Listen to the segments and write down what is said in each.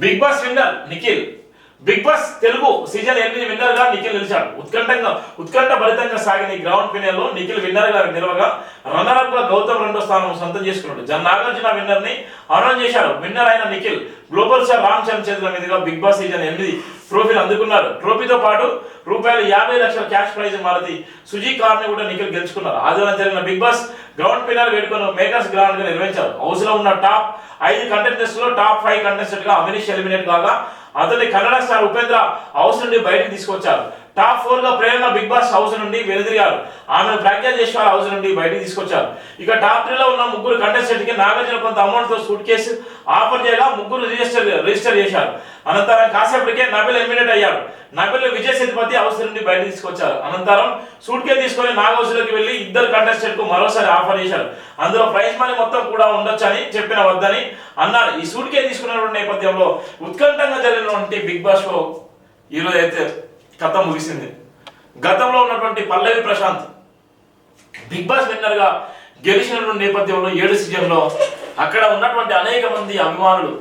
Big Boss winner Nikhil. Bigg Boss Telugu season 8 winner గా నిఖిల్ నిలిచాడు. ఉత్కంఠ భరితంగా సాగిన ఈ గ్రౌండ్ ఫినాల్ లో నిఖిల్ విన్నర్ గా నిలవగా, రన్నర్ అప్ గా గౌతమ్ రెండో స్థానం సొంతం చేసుకున్నాడు. నాగార్జున విన్నర్ ని అనౌన్స్ చేశారు. విన్నర్ అయిన నిఖిల్ గ్లోబల్ స్టార్ రామ్ చరణ్ చేతుల మీదుగా బిగ్ బాస్ సీజన్ 8 ట్రోఫీని అందుకున్నారు. ట్రోఫీతో పాటు ₹50,00,000 cash prize Maruti Suzuki car ని కూడా నిఖిల్ గెలుచుకున్నారు. ఆదివారం జరిగిన బిగ్ బాస్ గ్రౌండ్ ఫినాల్ వేడుకను మేకర్స్ గ్రాండ్ గా నిర్వహించారు. హౌస్ లో ఉన్న టాప్ 5 కంటెస్టెంట్స్ లో టాప్ 5 కంటెస్టెంట్ గా అవినీష్ ఎలిమినేట్ కాగా, అతని కన్నడ స్టార్ ఉపేంద్ర హౌస్ నుండి బయటకు తీసుకొచ్చారు. టాప్ 4 గా ప్రేరణ బిగ్ బాస్ హౌస్ నుండి వెనుదిరిగారు. ఆమెను ప్రజ్ఞా జైస్వాల్ హౌస్ నుండి బయటకు తీసుకొచ్చారు. ఇక టాప్ 3 లో ఉన్న ముగ్గురు కంటెస్టెంట్ కి నాగార్జున కొంత అమౌంట్ తో సూట్ కేసు ఆఫర్ చేయగా ముగ్గురు రిజిస్టర్ చేశారు. అనంతరం కాసేపటికే నబిల్ ఎలిమినేట్ అయ్యాడు. నబిల్ విజయ్ సేతుపతి హౌస్ నుండి బయటకు తీసుకొచ్చారు. అనంతరం సూట్ కేసు తీసుకొని నాగ్ హౌస్ లోకి వెళ్లి ఇద్దరు కంటెస్టెంట్ కు మరోసారి ఆఫర్ చేశారు. అందులో ప్రైజ్ మనీ మొత్తం కూడా ఉండొచ్చని చెప్పిన వద్దని అన్నారు. ఈ సూట్ కేసు తీసుకున్నటువంటి నేపథ్యంలో ఉత్కంఠంగా జరిగినటువంటి బిగ్ బాస్ షో ఈరోజు అయితే కథ ముగిసింది. గతంలో ఉన్నటువంటి పల్లవి ప్రశాంత్ బిగ్ బాస్ విన్నర్ గా గెలిచినటువంటి నేపథ్యంలో 7 సీజన్లో అక్కడ ఉన్నటువంటి అనేక మంది అభిమానులు,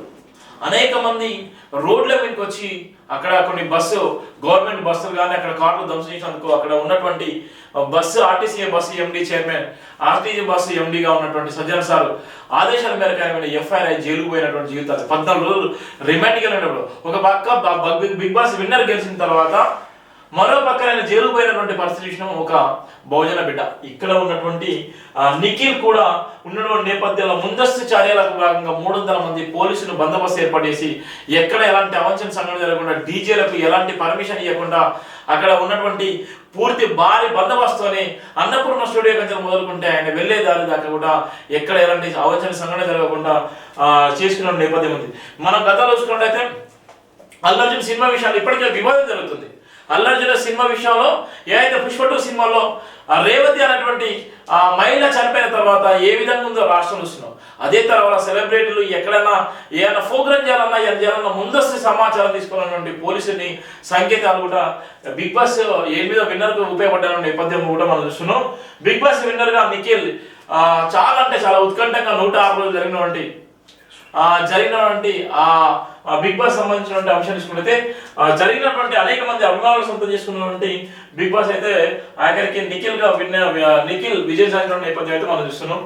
అనేక మంది రోడ్ల మీదకి వచ్చి అక్కడ కొన్ని గవర్నమెంట్ బస్సులు కానీ అక్కడ కార్లు ధ్వంసం చేసినందుకు అక్కడ ఉన్నటువంటి ఆర్టీసీ బస్సు ఎండి చైర్మన్, ఆర్టీసీ బస్సు ఎండిగా ఉన్నటువంటి సజ్జన్ సార్ ఆదేశాల మేరకు ఆయన ఎఫ్ఐఆర్ జైలుకు పోయినటువంటి జీవితాలు 14 రోజులు రిమాండ్గా ఉన్నప్పుడు ఒక పక్క బిగ్ బాస్ విన్నర్ గెలిచిన తర్వాత మరో పక్కన ఆయన జైలు పోయినటువంటి పరిస్థితి చూసినాం. ఒక బహుజన బిడ్డ ఇక్కడ ఉన్నటువంటి నిఖిల్ కూడా ఉన్నటువంటి నేపథ్యంలో ముందస్తు చర్యలకు భాగంగా 300 మంది పోలీసులు బందోబస్తు ఏర్పాటు చేసి ఎక్కడ ఎలాంటి అవంచన సంఘటన జరగకుండా, డీజేలకు ఎలాంటి పర్మిషన్ ఇవ్వకుండా అక్కడ ఉన్నటువంటి పూర్తి భారీ బందోబస్తుని అన్నపూర్ణ స్టూడియో కంచెలు మొదలుకుంటే ఆయన వెళ్లే దారి దాకా కూడా ఎక్కడ ఎలాంటి అవంచన సంఘటన జరగకుండా చేసుకున్న నేపథ్యం ఉంది. మనం గతంలో చూసుకున్నట్లయితే అల్లు అర్జున్ సినిమా విషయాలు ఇప్పటికే వివాదం జరుగుతుంది. అల్లు అర్జున్ సినిమా విషయంలో ఏదైతే పుష్ప 2 సినిమాలో రేవతి అనేటువంటి మహిళ చనిపోయిన తర్వాత ఏ విధంగా ఉందో రాష్ట్రం చూస్తున్నాం. అదే తర్వాత సెలబ్రిటీలు ఎక్కడైనా ఏమైనా ప్రోగ్రామ్ చేయాలన్నా ముందస్తు సమాచారం తీసుకున్నటువంటి పోలీసుని సంకేతాలు కూడా బిగ్ బాస్ 8 విన్నర్కు ఉపయోగపడ్డ నేపథ్యం కూడా మనం చూస్తున్నాం. బిగ్ బాస్ విన్నర్ గా నిఖిల్ చాలా అంటే చాలా ఉత్కంఠంగా 106 రోజులు జరిగినటువంటి బిగ్ బాస్ సంబంధించినటువంటి అంశం తీసుకుంటే జరిగినటువంటి అనేక మంది అభిమానులు సొంతం చేసుకున్నటువంటి బిగ్ బాస్ అయితే ఆఖరికి నిఖిల్ విజయం సాధించిన నేపథ్యం అయితే మనం చూస్తున్నాం.